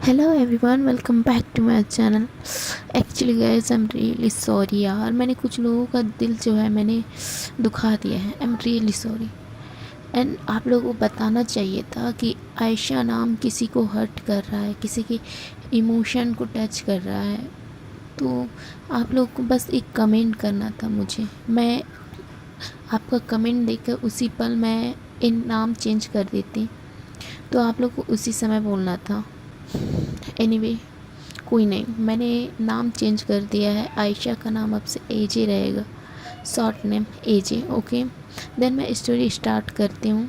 Hello everyone, welcome back to my channel. Actually guys, I am really sorry यार, मैंने कुछ लोगों का दिल जो है मैंने दुखा दिया है। आई एम रियली सॉरी। एंड आप लोगों को बताना चाहिए था कि आयशा नाम किसी को हर्ट कर रहा है, किसी के इमोशन को टच कर रहा है। तो आप लोगों को बस एक कमेंट करना था मुझे। मैं आपका कमेंट देखकर उसी पल मैं इन नाम चेंज कर देती, तो आप लोग को उसी समय बोलना था। एनीवे, कोई नहीं, मैंने नाम चेंज कर दिया है। आयशा का नाम अब से एजे रहेगा, शॉर्ट नेम एजे। ओके, देन मैं स्टोरी स्टार्ट करती हूँ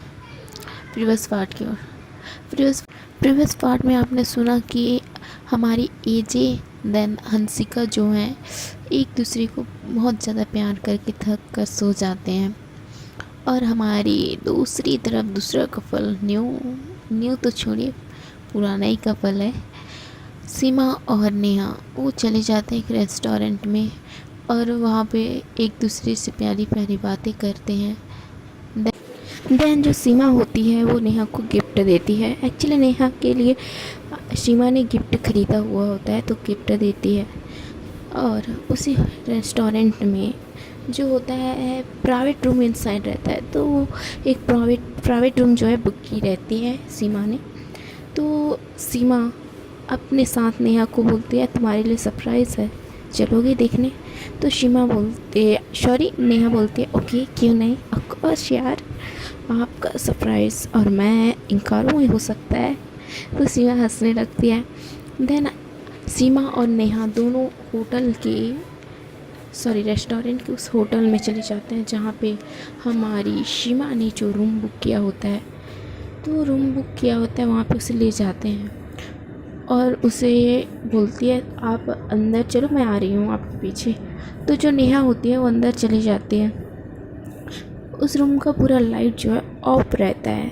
प्रीवियस पार्ट की ओर। प्रीवियस पार्ट में आपने सुना कि हमारी एजे देन हंसिका जो हैं एक दूसरे को बहुत ज़्यादा प्यार करके थक कर सो जाते हैं। और हमारी दूसरी तरफ दूसरा कपल न्यू तो छोड़िए, पुराना ही कपल है, सीमा और नेहा, वो चले जाते हैं एक रेस्टोरेंट में और वहाँ पे एक दूसरे से प्यारी प्यारी बातें करते हैं। देन जो सीमा होती है वो नेहा को गिफ्ट देती है। एक्चुअली नेहा के लिए सीमा ने गिफ्ट ख़रीदा हुआ होता है तो गिफ्ट देती है। और उसी रेस्टोरेंट में जो होता है प्राइवेट रूम इनसाइड रहता है, तो वो एक प्राइवेट रूम जो है बुक की रहती है सीमा ने। तो सीमा अपने साथ नेहा को बोलती है तुम्हारे लिए सरप्राइज़ है, चलोगे देखने? तो सीमा बोलती है, सॉरी, नेहा बोलती है ओके क्यों नहीं, ऑफकोर्स यार, आपका सरप्राइज़ और मैं इनकार में हो सकता है। तो सीमा हंसने लगती है। देन सीमा और नेहा दोनों होटल के रेस्टोरेंट के उस होटल में चले जाते हैं जहाँ पे हमारी सीमा ने जो रूम बुक किया होता है, तो रूम बुक किया होता है वहाँ पे उसे ले जाते हैं और उसे बोलती है आप अंदर चलो, मैं आ रही हूँ आपके पीछे। तो जो नेहा होती है वो अंदर चली जाती है। उस रूम का पूरा लाइट जो है ऑफ रहता है।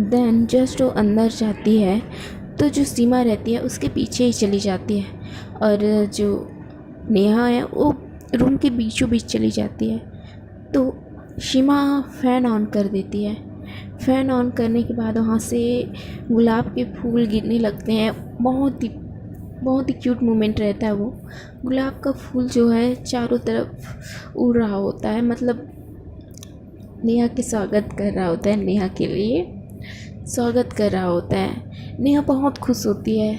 देन जस्ट वो अंदर जाती है तो जो सीमा रहती है उसके पीछे ही चली जाती है और जो नेहा है वो रूम के बीचों बीच चली जाती है। तो सीमा फ़ैन ऑन कर देती है। फ़ैन ऑन करने के बाद वहाँ से गुलाब के फूल गिरने लगते हैं। बहुत ही क्यूट मोमेंट रहता है वो। गुलाब का फूल जो है चारों तरफ उड़ रहा होता है, मतलब नेहा के स्वागत कर रहा होता है, नेहा के लिए स्वागत कर रहा होता है। नेहा बहुत खुश होती है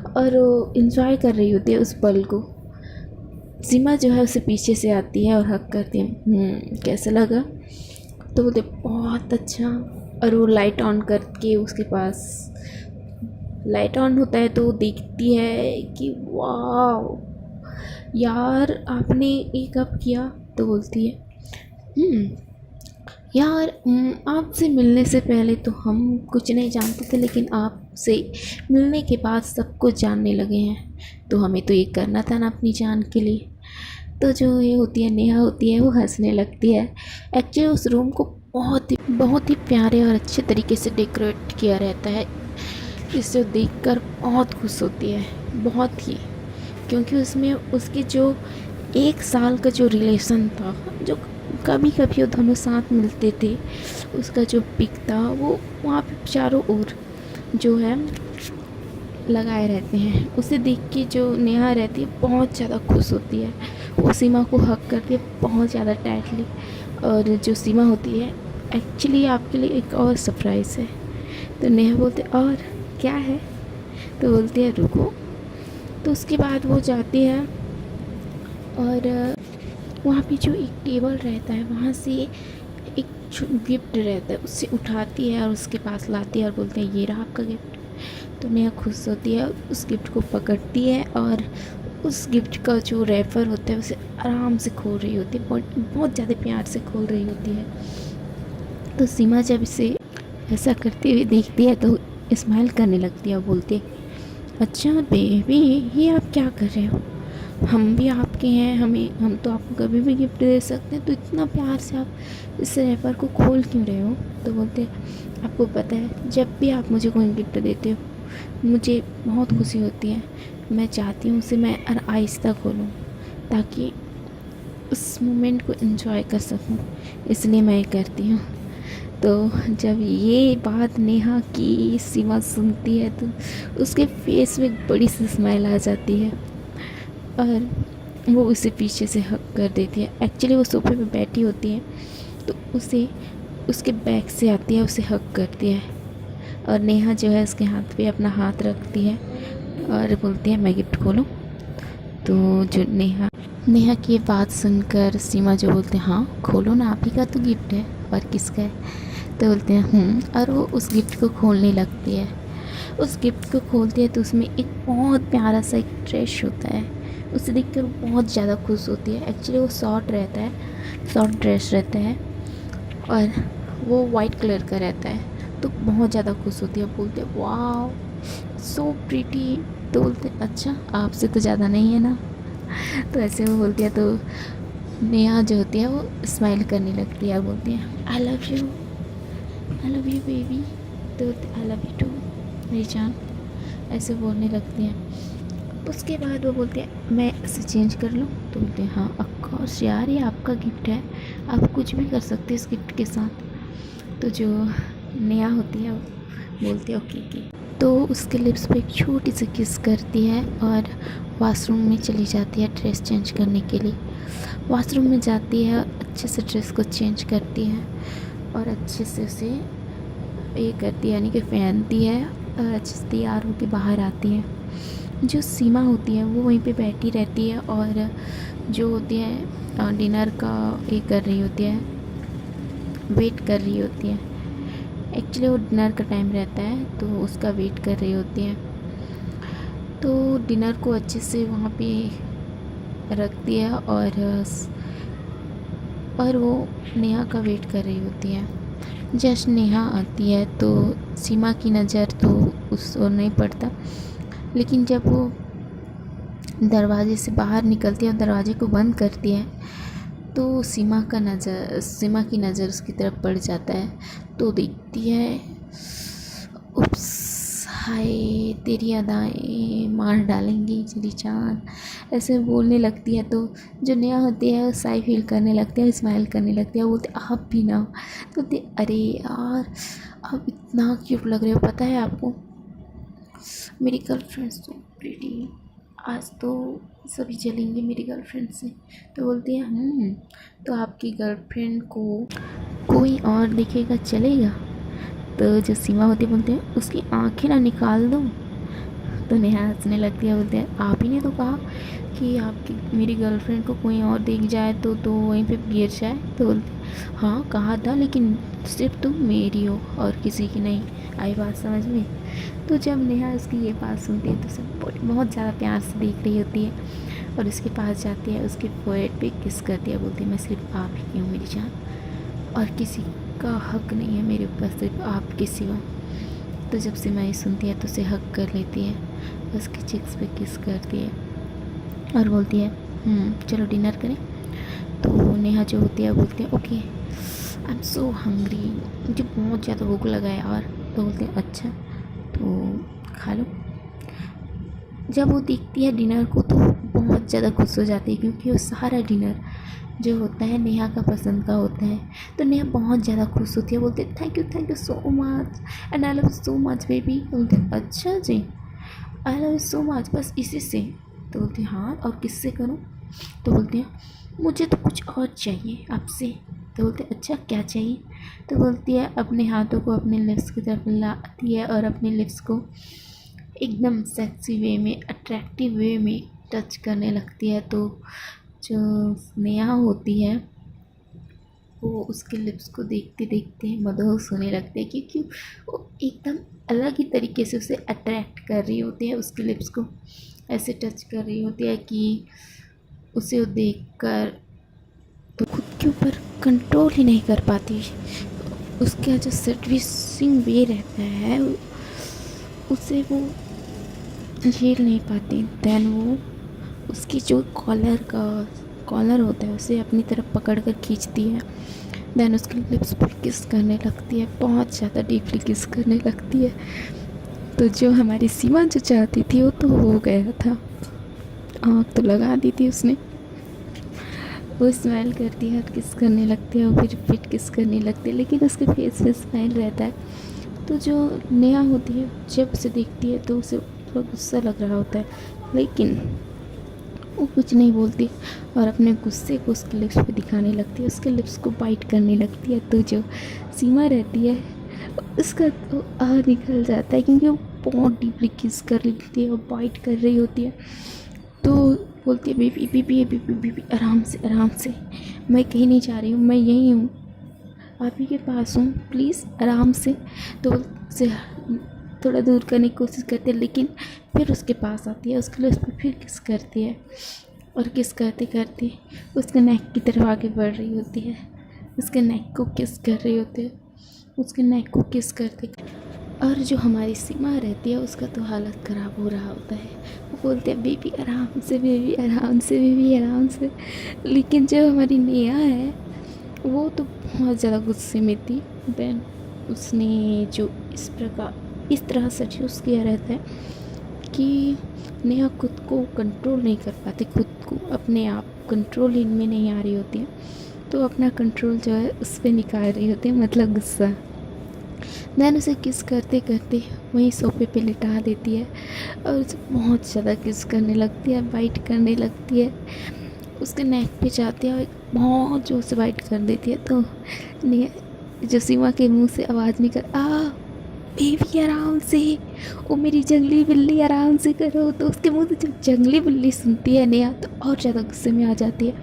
और वो इन्जॉय कर रही होती है उस पल को। सीमा जो है उसे पीछे से आती है और हक करती है, कैसा लगा? तो बोलते बहुत अच्छा। और वो लाइट ऑन करके उसके पास लाइट ऑन होता है तो वो देखती है कि वाह यार आपने ये कब किया? तो बोलती है यार, आपसे मिलने से पहले तो हम कुछ नहीं जानते थे, लेकिन आपसे मिलने के बाद सब कुछ जानने लगे हैं, तो हमें तो ये करना था ना अपनी जान के लिए। तो जो ये होती है नेहा होती है वो हंसने लगती है। एक्चुअली उस रूम को बहुत ही प्यारे और अच्छे तरीके से डेकोरेट किया रहता है, जिसे देखकर बहुत खुश होती है, बहुत ही। क्योंकि उसमें उसके जो 1 साल का जो रिलेशन था, जो कभी कभी वो दोनों साथ मिलते थे, उसका जो पिक था वो वहाँ पे चारों ओर जो है लगाए रहते हैं। उसे देख के जो नेहा रहती है बहुत ज़्यादा खुश होती है। वो सीमा को हक करती है बहुत ज़्यादा टाइटली। और जो सीमा होती है, एक्चुअली आपके लिए एक और सरप्राइज़ है। तो नेहा बोलते और क्या है? तो बोलती है रुको। तो उसके बाद वो जाती है और वहाँ पे जो एक टेबल रहता है वहाँ से एक गिफ्ट रहता है, उससे उठाती है और उसके पास लाती है और बोलते हैं ये रहा आपका गिफ्ट। तो नेहा खुश होती है, उस गिफ्ट को पकड़ती है और उस गिफ्ट का जो रैपर होता है उसे आराम से खोल रही होती है, बहुत ज़्यादा प्यार से खोल रही होती है। तो सीमा जब इसे ऐसा करते हुए देखती है तो स्माइल करने लगती है और बोलती है अच्छा बेबी, ये आप क्या कर रहे हो? हम भी आपके हैं, हम तो आपको कभी भी गिफ्ट दे सकते हैं, तो इतना प्यार से आप इस रैपर को खोल क्यों रहे हो? तो बोलते हैं आपको पता है जब भी आप मुझे कोई गिफ्ट देते हो मुझे बहुत खुशी होती है। मैं चाहती हूँ उसे मैं आहिस्ता खोलूँ ताकि उस मोमेंट को एंजॉय कर सकूँ, इसलिए मैं ये करती हूँ। तो जब ये बात नेहा की सीमा सुनती है तो उसके फेस में एक बड़ी सी स्माइल आ जाती है और वो उसे पीछे से हक कर देती है। एक्चुअली वो सोफे पे बैठी होती है तो उसे उसके बैक से आती है, उसे हक करती है और नेहा जो है उसके हाथ पे अपना हाथ रखती है और बोलती है मैं गिफ्ट खोलूँ। तो जो नेहा की ये बात सुनकर सीमा जो बोलते हैं हाँ खोलो ना, आप ही का तो गिफ्ट है और किसका है। तो बोलते हैं और वो उस गिफ्ट को खोलने लगती है। उस गिफ्ट को खोलती है तो उसमें एक बहुत प्यारा सा एक ड्रेस होता है। उसे देखकर वो बहुत ज़्यादा खुश होती है। एक्चुअली वो शॉर्ट रहता है, शॉर्ट ड्रेस रहता है और वो वाइट कलर का रहता है। तो बहुत ज़्यादा खुश होती है, बोलते हैं वाह सो प्रीटी। तो बोलते हैं अच्छा आपसे तो ज़्यादा नहीं है ना। तो ऐसे वो बोलती है तो नेहा जो होती है वो स्माइल करने लगती है और बोलती है आई लव यू बेबी। तो आई लव यू टू मेरी जान, ऐसे बोलने लगती हैं। उसके बाद वो बोलते हैं मैं इसे चेंज कर लूँ। तो बोलते हैं हाँ ऑफ कोर्स यार, ये आपका गिफ्ट है, आप कुछ भी कर सकते हैं इस गिफ्ट के साथ। तो जो नेहा होती है वो बोलती है ओके। तो उसके लिप्स पे एक छोटी सी किस करती है और वॉशरूम में चली जाती है ड्रेस चेंज करने के लिए। वॉशरूम में जाती है, अच्छे से ड्रेस को चेंज करती है और अच्छे से उसे ये करती है यानी कि पहनती है और अच्छे से तैयार होकर बाहर आती है। जो सीमा होती है वो वहीं पे बैठी रहती है और जो होती है डिनर का ये कर रही होती है, वेट कर रही होती है। एक्चुअली वो डिनर का टाइम रहता है तो उसका वेट कर रही होती है। तो डिनर को अच्छे से वहाँ पे रखती है और वो नेहा का वेट कर रही होती है। जस्ट नेहा आती है तो सीमा की नज़र तो उस ओर नहीं पड़ता, लेकिन जब वो दरवाजे से बाहर निकलती है और दरवाजे को बंद करती है तो सीमा की नज़र उसकी तरफ पड़ जाता है। तो देखती है उप्स हाय तेरी अदाएँ मार डालेंगी मेरी जान, ऐसे बोलने लगती है। तो जो नेहा होती है साई फील करने लगती है, स्माइल करने लगती है, बोलते आप भी ना। तो अरे यार आप इतना क्यूट लग रहे हो, पता है आपको मेरी गर्लफ्रेंड सो प्रीटी, आज तो सभी चलेंगे मेरी गर्लफ्रेंड से। तो बोलती है तो आपकी गर्लफ्रेंड को कोई और देखेगा चलेगा। तो जो सीमा होती बोलते हैं उसकी आंखें ना निकाल दो। तो नेहा हंसने लगती है, बोलते हैं आप ही ने तो कहा कि आपकी मेरी गर्लफ्रेंड को कोई और देख जाए तो वहीं पे गिर जाए। तो बोलते हैं हाँ कहा था, लेकिन सिर्फ तुम मेरी हो और किसी की नहीं। आई बात समझ में। तो जब नेहा उसकी ये बात सुनती है तो सब बहुत ज़्यादा प्यार से देख रही होती है और उसके पास जाती है, उसके फोrehead पे किस करती है, बोलती है मैं सिर्फ आप ही की हूँ मेरी जान और किसी का हक नहीं है मेरे ऊपर सिर्फ आपके सिवा। तो जब सीमा ये सुनती है तो उसे हक कर लेती है, उसके चिक्स पे किस करती है और बोलती है चलो डिनर करें। तो नेहा जो होती है बोलती है okay I am so hungry, मुझे बहुत ज़्यादा भूख लगा है यार। तो बोलते हैं अच्छा तो खा लो। जब वो देखती है डिनर को तो बहुत ज़्यादा खुश हो जाती है क्योंकि वो सारा डिनर जो होता है नेहा का पसंद का होता है। तो नेहा बहुत ज़्यादा खुश होती है, बोलते thank you so much and I love so much baby. बोलते अच्छा जी I love you so much बस इसी से। तो बोलते हैं हाँ और किससे करूँ। तो बोलते हैं मुझे तो कुछ और चाहिए आपसे। तो बोलते अच्छा क्या चाहिए। तो बोलती है अपने हाथों को अपने लिप्स की तरफ लाती है और अपने लिप्स को एकदम सेक्सी वे में अट्रैक्टिव वे में टच करने लगती है। तो जो नेहा होती है वो उसके लिप्स को देखते देखते मदहोश होने लगते हैं क्योंकि वो एकदम अलग ही तरीके से उसे अट्रैक्ट कर रही होती है, उसके लिप्स को ऐसे टच कर रही होती है कि उसे वो देखकर तो खुद के ऊपर कंट्रोल ही नहीं कर पाती। उसका जो सेड्यूसिंग वे रहता है उसे वो झेल नहीं पाती। दैन वो उसकी जो कॉलर होता है उसे अपनी तरफ पकड़ कर खींचती है। दैन उसके लिप्स पर किस करने लगती है, बहुत ज़्यादा डीपली किस करने लगती है। तो जो हमारी सीमा जो चाहती थी वो तो हो गया था, आँख तो लगा दी थी उसने। वो स्माइल करती है और किस करने लगती है, और फिर रिपीट किस करने लगती है, लेकिन उसके फेस पे स्माइल रहता है। तो जो नेहा होती है जब उसे देखती है तो उसे थोड़ा गुस्सा लग रहा होता है, लेकिन वो कुछ नहीं बोलती और अपने गुस्से को उसके लिप्स पे दिखाने लगती है, उसके लिप्स को बाइट करने लगती है। तो जो सीमा रहती है उसका तो निकल जाता है, क्योंकि वो बहुत डीपली किस कर लेती है और बाइट कर रही होती है। तो बोलती है बेबी बेबी बेबी बेबी, आराम से आराम से, मैं कहीं नहीं जा रही हूँ, मैं यहीं हूँ, आप ही के पास हूँ, प्लीज़ आराम से। तो उसे थोड़ा दूर करने की कोशिश करती है, लेकिन फिर उसके पास आती है, उसके लिए उस पर फिर किस करती है, और किस करते करते उसके नेक की तरफ आगे बढ़ रही होती है, उसके नेक को किस कर रही होती है, उसके नेक को किस करते। और जो हमारी सीमा रहती है उसका तो हालत ख़राब हो रहा होता है, वो बोलते हैं बेबी आराम से, बेबी आराम से, बेबी आराम से। लेकिन जो हमारी नेहा है वो तो बहुत ज़्यादा गुस्से में थी। देन उसने जो इस तरह सजेस्ट किया रहता है कि नेहा खुद को कंट्रोल नहीं कर पाती, खुद को अपने आप कंट्रोल इनमें नहीं आ रही होती है, तो अपना कंट्रोल जो है उस पर निकाल रही होती है, मतलब गुस्सा। देन उसे किस करते करते वहीं सोफे पे लिटा देती है और उसे बहुत ज़्यादा किस करने लगती है, बाइट करने लगती है, उसके नेक पे जाती है और बहुत जोर से बाइट कर देती है। तो जो सीमा के मुंह से आवाज़ निकल बेबी आराम से, ओ मेरी जंगली बिल्ली आराम से करो। तो उसके मुंह से जब जंगली बिल्ली सुनती है नेहा तो और ज़्यादा गुस्से में आ जाती है,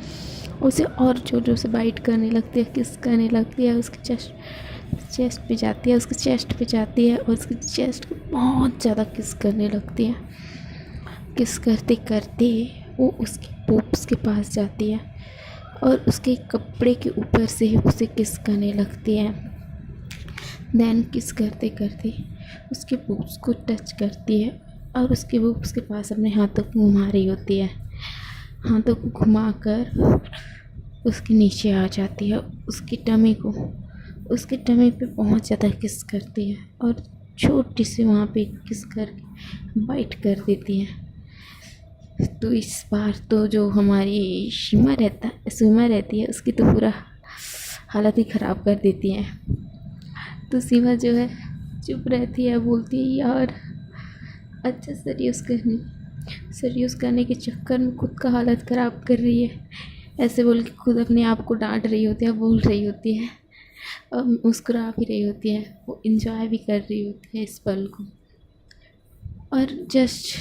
उसे और जोर जोर से बाइट करने लगती है, किस करने लगती है, उसके चेस्ट पे जाती है, उसके चेस्ट पे जाती है और उसके चेस्ट को बहुत ज़्यादा किस करने लगती है। किस करते करते वो उसकी पोप्स के पास जाती है और उसके कपड़े के ऊपर से उसे किस करने लगती है। देन किस करते करते उसके पोप्स को टच करती है और उसके पोप्स के पास अपने हाथों को घुमा रही होती है, हाथों को घुमाकर उसके नीचे आ जाती है, उसके टमी पे बहुत ज़्यादा किस करती है और छोटी सी वहाँ पे किस करके बाइट कर देती है। तो इस बार तो जो हमारी सीमा रहती है उसकी तो पूरा हालत ही ख़राब कर देती है। तो सीमा जो है चुप रहती है, बोलती है यार अच्छा सीरियस करने के चक्कर में खुद का हालत ख़राब कर रही है, ऐसे बोल के खुद अपने आप को डांट रही होती है, बोल रही होती है और मुस्कुरा भी रही होती है, वो इंजॉय भी कर रही होती है इस पल को। और जस्ट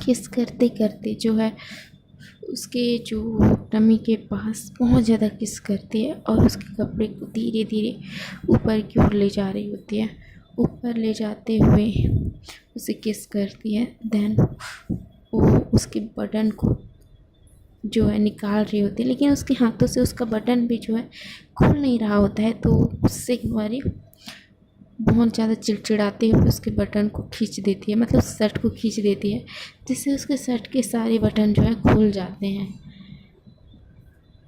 किस करते करते जो है उसके जो टमी के पास बहुत ज़्यादा किस करती है और उसके कपड़े को धीरे धीरे ऊपर की ओर ले जा रही होती है, ऊपर ले जाते हुए उसे किस करती है। देन वो उसके बटन को जो है निकाल रही होती है, लेकिन उसके हाथों से उसका बटन भी जो है खुल नहीं रहा होता है, तो उससे हमारी बहुत ज़्यादा चिड़चिड़ाते हुए उसके बटन को खींच देती है, मतलब शर्ट को खींच देती है, जिससे उसके शर्ट के सारे बटन जो है खुल जाते हैं।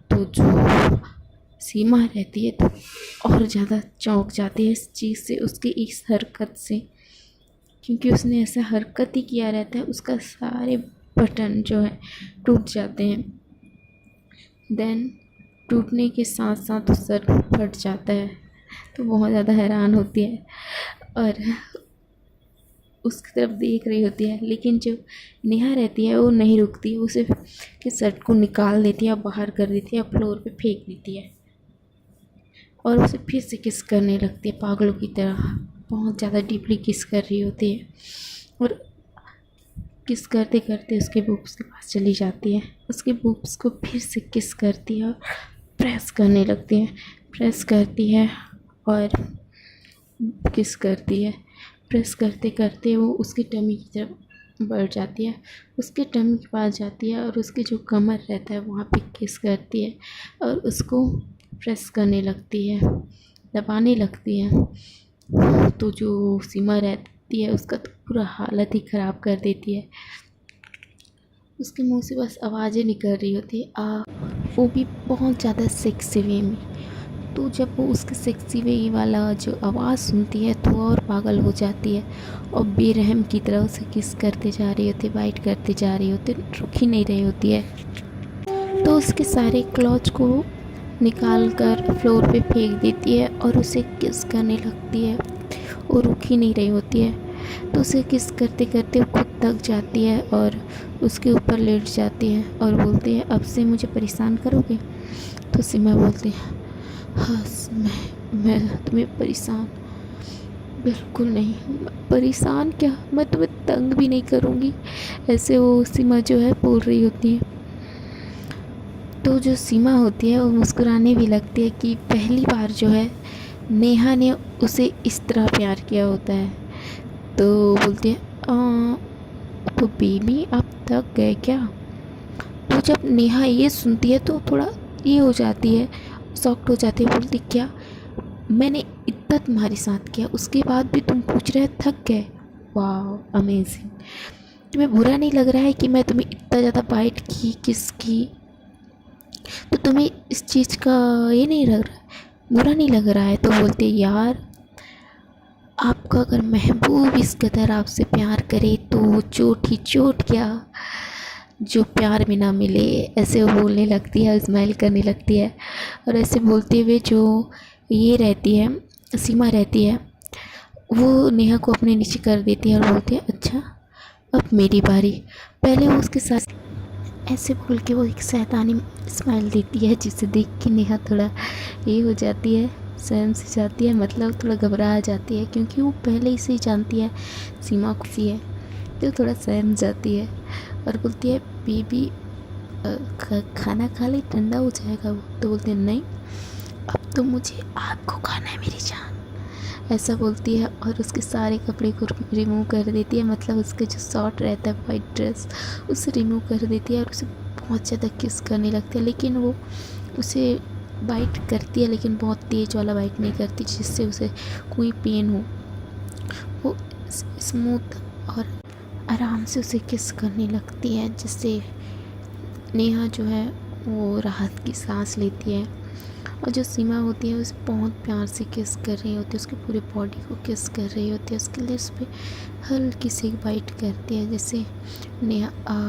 तो जो सीमा रहती है तो और ज़्यादा चौंक जाती है इस चीज़ से, उसकी इस हरकत से, क्योंकि उसने ऐसा हरकत ही किया रहता है, उसका सारे बटन जो है टूट जाते हैं। देन टूटने के साथ साथ उस शर्ट फट जाता है, तो बहुत ज़्यादा हैरान होती है और उसकी तरफ देख रही होती है, लेकिन जो नेहा रहती है वो नहीं रुकती, उसे के शर्ट को निकाल देती है, बाहर कर देती है, फ्लोर पे फेंक देती है और उसे फिर से किस करने लगती है पागलों की तरह, बहुत ज़्यादा डीपली किस कर रही होती है और किस करते करते उसके बूब्स के पास चली जाती है, उसके बूब्स को फिर से किस करती है और प्रेस करने लगती है, प्रेस करती है और किस करती है, प्रेस करते करते वो उसकी टमी की तरफ बढ़ जाती है, उसके टमी के पास जाती है और उसके जो कमर रहता है वहाँ पे किस करती है और उसको प्रेस करने लगती है, दबाने लगती है। तो जो सीमा रहती है उसका तो पूरा हालत ही ख़राब कर देती है, उसके मुंह से बस आवाज़ें निकल रही होती है वो भी बहुत ज़्यादा सेक्सी वे में। तो जब वो उसके सेक्सी वे वाला जो आवाज़ सुनती है तो और पागल हो जाती है और बेरहम की तरह उसे किस करते जा रही होती है, बाइट करते जा रही होती है, रुक ही नहीं रही होती है। तो उसके सारे क्लॉथ को निकाल कर फ्लोर पे फेंक देती है और उसे किस करने लगती है। वो रुक ही नहीं रही होती है, तो उसे किस करते करते वो खुद थक जाती है और उसके ऊपर लेट जाती है और बोलती है, अब से मुझे परेशान करोगे? तो सीमा बोलती है, हाँ मैं तुम्हें परेशान बिल्कुल नहीं, परेशान क्या, मैं तुम्हें तंग भी नहीं करूँगी, ऐसे वो सीमा जो है बोल रही होती है। तो जो सीमा होती है वो मुस्कुराने भी लगती है कि पहली बार जो है नेहा ने उसे इस तरह प्यार किया होता है। तो बोलती है, तो बेबी आप थक गए क्या? तो जब नेहा ये सुनती है तो थोड़ा ये हो जाती है, शॉक्ड हो जाती है, बोलती क्या, मैंने इतना तुम्हारे साथ किया उसके बाद भी तुम पूछ रहे थक गए? वाह अमेजिंग। तुम्हें बुरा नहीं लग रहा है कि मैं तुम्हें इतना ज़्यादा बाइट की, किस की? तो तुम्हें इस चीज़ का ये नहीं लग रहा, बुरा नहीं लग रहा है? तो बोलते यार, आपका अगर महबूब इस कदर आपसे प्यार करे तो चोट ही चोट क्या, जो प्यार में ना मिले। ऐसे वो बोलने लगती है, स्माइल करने लगती है और ऐसे बोलते हुए जो ये रहती है, सीमा रहती है, वो नेहा को अपने नीचे कर देती है और बोलती है, अच्छा अब मेरी बारी। पहले वो उसके साथ ऐसे बोल के वो एक शैतानी स्माइल देती है, जिसे देख के नेहा थोड़ा ये हो जाती है, सहम से जाती है, मतलब थोड़ा घबरा जाती है, क्योंकि वो पहले ही से ही जानती है सीमा खुशी है, तो थोड़ा सहम जाती है और बोलती है, बेबी खाना खा ले, ठंडा हो जाएगा वो। तो बोलते हैं, नहीं अब तो मुझे आपको खाना है मेरी जान, ऐसा बोलती है और उसके सारे कपड़े को रिमूव कर देती है, मतलब उसके जो शॉर्ट रहता है वाइट ड्रेस उसे रिमूव कर देती है और उसे बहुत ज़्यादा किस करने लगती है। लेकिन वो उसे बाइट करती है, लेकिन बहुत तेज़ वाला बाइट नहीं करती जिससे उसे कोई पेन हो। वो स्मूथ और आराम से उसे किस करने लगती है, जिससे नेहा जो है वो राहत की सांस लेती है। और जो सीमा होती है उसे बहुत प्यार से किस कर रही होती है, उसके पूरे बॉडी को किस कर रही होती है, उसके लिप्स पे हल्की सी बाइट करती है, जैसे नेहा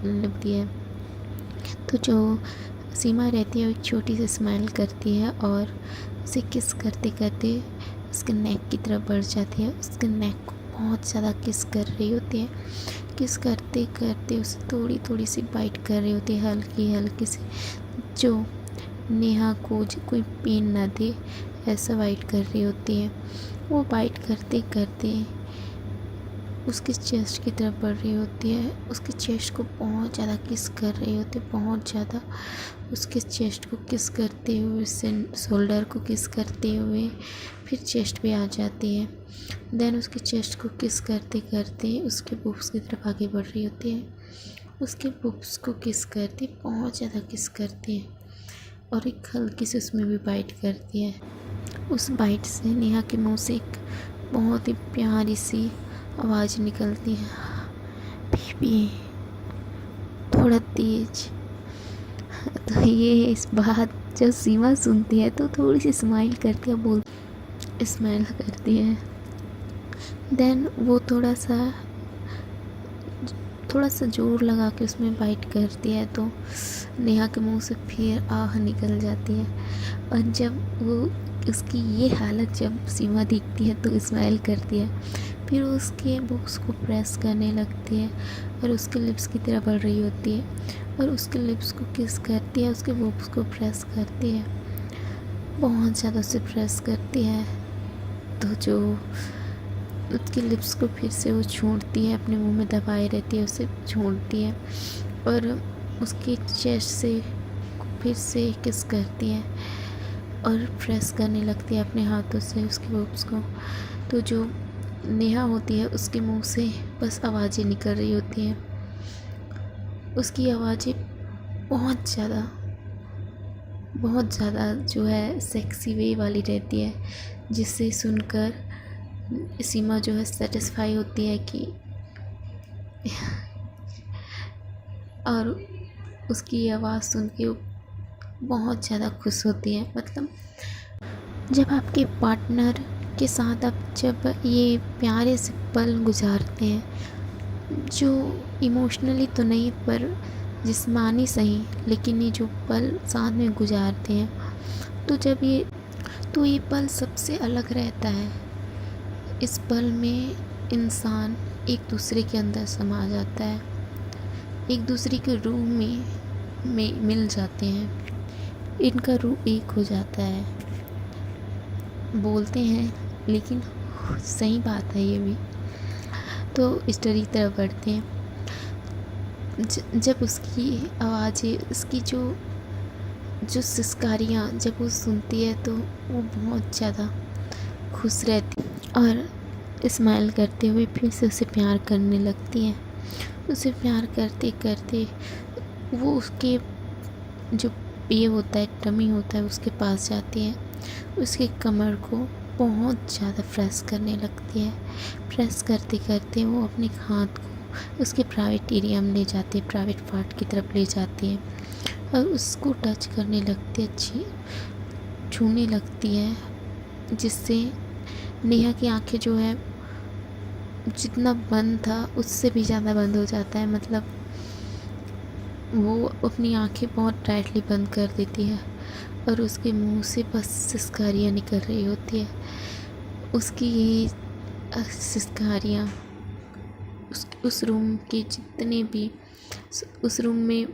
लगती है। तो जो सीमा रहती है वो एक छोटी सी स्माइल करती है और उसे किस करते करते उसके नेक की तरफ बढ़ जाती है, उसके नेक को बहुत ज़्यादा किस कर रही होती है। किस करते करते उसे थोड़ी थोड़ी सी बाइट कर रही होती है, हल्की हल्की सी, जो नेहा को कोई पेन ना दे, ऐसा बाइट कर रही होती है। वो बाइट करते करते उसके चेस्ट की तरफ बढ़ रही होती है, उसके चेस्ट को बहुत ज़्यादा किस कर रही होती है, बहुत ज़्यादा उसके चेस्ट को किस करते हुए, उससे शोल्डर को किस करते हुए फिर चेस्ट पे आ जाती है। देन उसके चेस्ट को किस करते करते उसके बुक्स की तरफ आगे बढ़ रही होती है, उसके बुक्स को किस करती, बहुत ज़्यादा किस करती है और एक हल्की से उसमें भी बाइट करती है। उस बाइट से नेहा के मुंह से एक बहुत ही प्यारी सी आवाज़ निकलती है, बेबी, थोड़ा तेज। तो ये इस बात जब सीमा सुनती है तो थोड़ी सी स्माइल करती है, स्माइल करती है। देन वो थोड़ा सा जोर लगा के उसमें बाइट करती है, तो नेहा के मुंह से फिर आह निकल जाती है। और जब वो उसकी ये हालत जब सीमा दिखती है तो स्माइल करती है, फिर उसके बुक्स को प्रेस करने लगती है और उसके लिप्स की तरफ बढ़ रही होती है और उसके लिप्स को किस करती है, उसके बुक्स को प्रेस करती है, बहुत ज़्यादा उसे प्रेस करती है। तो जो उसके लिप्स को फिर से वो छोड़ती है, अपने मुंह में दबाए रहती है, उसे छोड़ती है और उसके चेस्ट से फिर से किस करती है और प्रेस करने लगती है अपने हाथों से उसके बुक्स को। तो जो नेहा होती है उसके मुंह से बस आवाज़ें निकल रही होती हैं, उसकी आवाज़ें बहुत ज़्यादा जो है सेक्सी वे वाली रहती है, जिससे सुनकर सीमा जो है सेटिस्फाई होती है कि और उसकी आवाज़ सुन के बहुत ज़्यादा खुश होती है। मतलब जब आपके पार्टनर के साथ आप जब ये प्यारे से पल गुजारते हैं, जो इमोशनली तो नहीं पर जिस्मानी सही, लेकिन ये जो पल साथ में गुजारते हैं तो ये पल सबसे अलग रहता है। इस पल में इंसान एक दूसरे के अंदर समा जाता है, एक दूसरे के रूह में मिल जाते हैं, इनका रूह एक हो जाता है। बोलते हैं लेकिन सही बात है ये भी। तो स्टोरी की तरफ बढ़ते हैं। जब उसकी आवाज़ें, उसकी जो जो सिस्कारियाँ जब वो सुनती है तो वो बहुत ज़्यादा खुश रहती और स्माइल करते हुए फिर से उसे प्यार करने लगती है। उसे प्यार करते करते वो उसके जो ये होता है, टमी होता है, उसके पास जाती है, उसके कमर को बहुत ज़्यादा प्रेस करने लगती है। प्रेस करते करते वो अपने हाथ को उसके प्राइवेट एरिया में ले जाती है, प्राइवेट पार्ट की तरफ ले जाती है और उसको टच करने लगती है, अच्छी छूने लगती है, जिससे नेहा की आंखें जो है जितना बंद था उससे भी ज़्यादा बंद हो जाता है। मतलब वो अपनी आंखें बहुत टाइटली बंद कर देती है और उसके मुंह से बस सिस्कारियाँ निकल रही होती है। उसकी ये सिस्कारियाँ उस रूम के जितने भी उस रूम में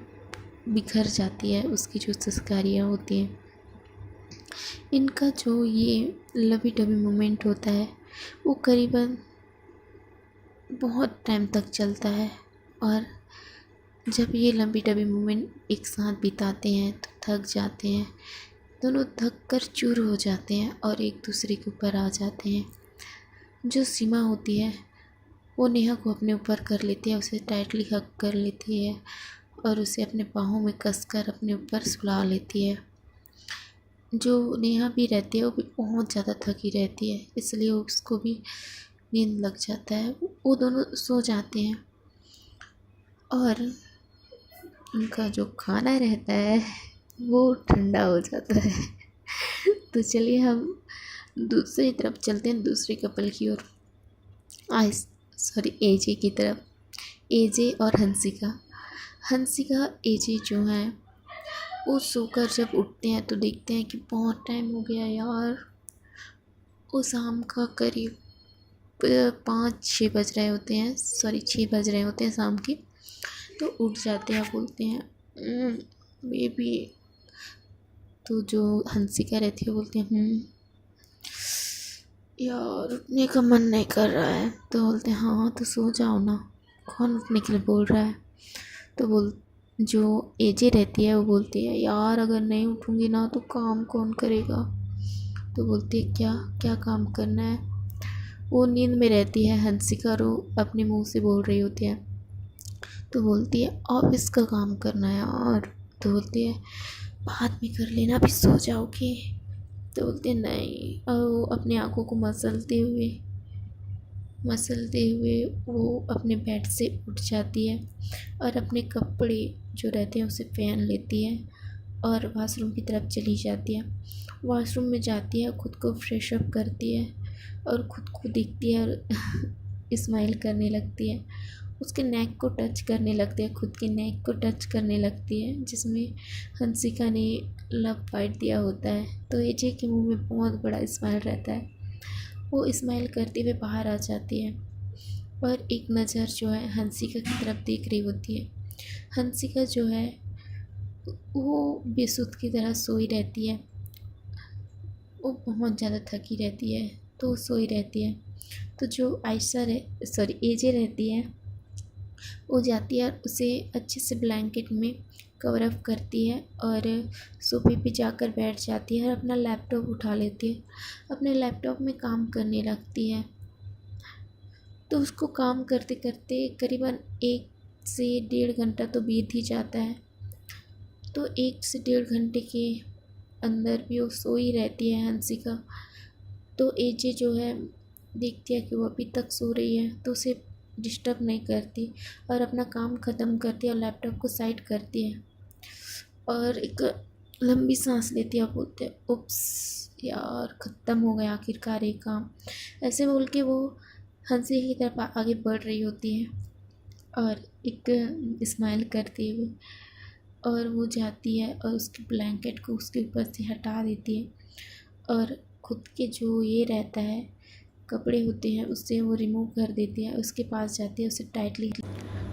बिखर जाती है। उसकी जो सिस्कारियाँ होती हैं, इनका जो ये लवी डवी मोमेंट होता है वो करीबन बहुत टाइम तक चलता है। और जब ये लंबी डबी मोमेंट एक साथ बिताते हैं तो थक जाते हैं, दोनों थक कर चूर हो जाते हैं और एक दूसरे के ऊपर आ जाते हैं। जो सीमा होती है वो नेहा को अपने ऊपर कर लेती है, उसे टाइटली हग कर लेती है और उसे अपने बाहों में कसकर अपने ऊपर सुला लेती है। जो नेहा भी रहती है वो भी बहुत ज़्यादा थकी रहती है, इसलिए उसको भी नींद लग जाता है। वो दोनों सो जाते हैं और उनका जो खाना रहता है वो ठंडा हो जाता है। तो चलिए हम दूसरी तरफ चलते हैं, दूसरे कपल की ओर। एजे की तरफ। एजे और हंसिका। हंसिका एजे जो हैं वो सोकर जब उठते हैं तो देखते हैं कि बहुत टाइम हो गया यार। वो शाम का करीब 5-6 बज रहे होते हैं, 6 बज रहे होते हैं शाम के। तो उठ जाते हैं, बोलते हैं बेबी। तो जो हंसिका रहती है बोलते हैं यार उठने का मन नहीं कर रहा है। तो बोलते हैं हाँ तो सो जाओ ना, कौन उठने के लिए बोल रहा है। तो जो एजे रहती है वो बोलती है यार अगर नहीं उठूँगी ना तो काम कौन करेगा। तो बोलती है क्या क्या काम करना है। वो नींद में रहती है हंसिका, रो अपने मुंह से बोल रही होती है। तो बोलती है ऑफिस का काम करना है यार। तो बोलती है बाद में कर लेना, अभी सो जाओगी। तो बोलते हैं नहीं, और वो अपनी आँखों को मसलते हुए वो अपने बेड से उठ जाती है और अपने कपड़े जो रहते हैं उसे पहन लेती है और वॉशरूम की तरफ चली जाती है। वॉशरूम में जाती है, खुद को फ्रेश अप करती है और खुद को देखती है और स्माइल करने लगती है। उसके नेक को टच करने लगती है, खुद के नेक को टच करने लगती है, जिसमें हंसिका ने लव बाइट दिया होता है। तो एजे के मुंह में बहुत बड़ा स्माइल रहता है। वो स्माइल करते हुए बाहर आ जाती है और एक नज़र जो है हंसिका की तरफ देख रही होती है। हंसिका जो है वो बेसुध की तरह सोई रहती है। वो बहुत ज़्यादा थकी रहती है तो सोई रहती है। तो जो एजे रहती है वो जाती है, उसे अच्छे से ब्लैंकेट में कवर अप करती है और सोफे पे जाकर बैठ जाती है और अपना लैपटॉप उठा लेती है, अपने लैपटॉप में काम करने लगती है। तो उसको काम करते करते करीबन 1 से 1.5 घंटा तो बीत ही जाता है। तो 1 से 1.5 घंटे के अंदर भी वो सोई रहती है हंसिका। तो एजे जो है देखती है कि वो अभी तक सो रही है तो उसे डिस्टर्ब नहीं करती और अपना काम ख़त्म करती है और लैपटॉप को साइड करती है और एक लंबी सांस लेती है और बोलते हैं उप्स यार ख़त्म हो गया आखिरकार ये काम। ऐसे बोल के वो हंसी की तरफ आगे बढ़ रही होती है। और एक स्माइल करते हुए, और वो जाती है और उसके ब्लैंकेट को उसके ऊपर से हटा देती है और खुद के जो ये रहता है कपड़े होते हैं उससे वो रिमूव कर देती है, उसके पास जाती है, उसे टाइटली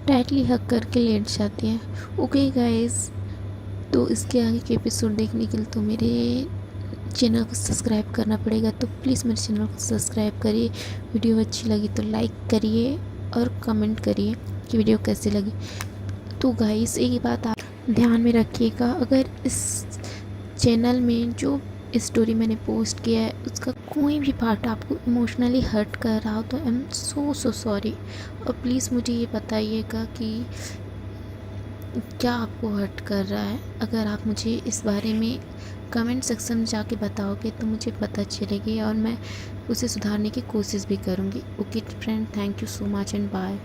टाइटली हग करके लेट जाती है। ओके गाइस, तो इसके आगे के एपिसोड देखने के लिए तो मेरे चैनल को सब्सक्राइब करना पड़ेगा, तो प्लीज़ मेरे चैनल को सब्सक्राइब करिए। वीडियो अच्छी लगी तो लाइक करिए और कमेंट करिए कि वीडियो कैसी लगी। तो गाइस एक बात आप ध्यान में रखिएगा, अगर इस चैनल में जो स्टोरी मैंने पोस्ट किया है उसका कोई भी पार्ट आपको इमोशनली हर्ट कर रहा हो तो आई एम सो सॉरी। और प्लीज़ मुझे ये बताइएगा कि क्या आपको हर्ट कर रहा है। अगर आप मुझे इस बारे में कमेंट सेक्शन में जाके बताओगे तो मुझे पता चलेगी और मैं उसे सुधारने की कोशिश भी करूँगी। Okay friend, thank you so much and bye.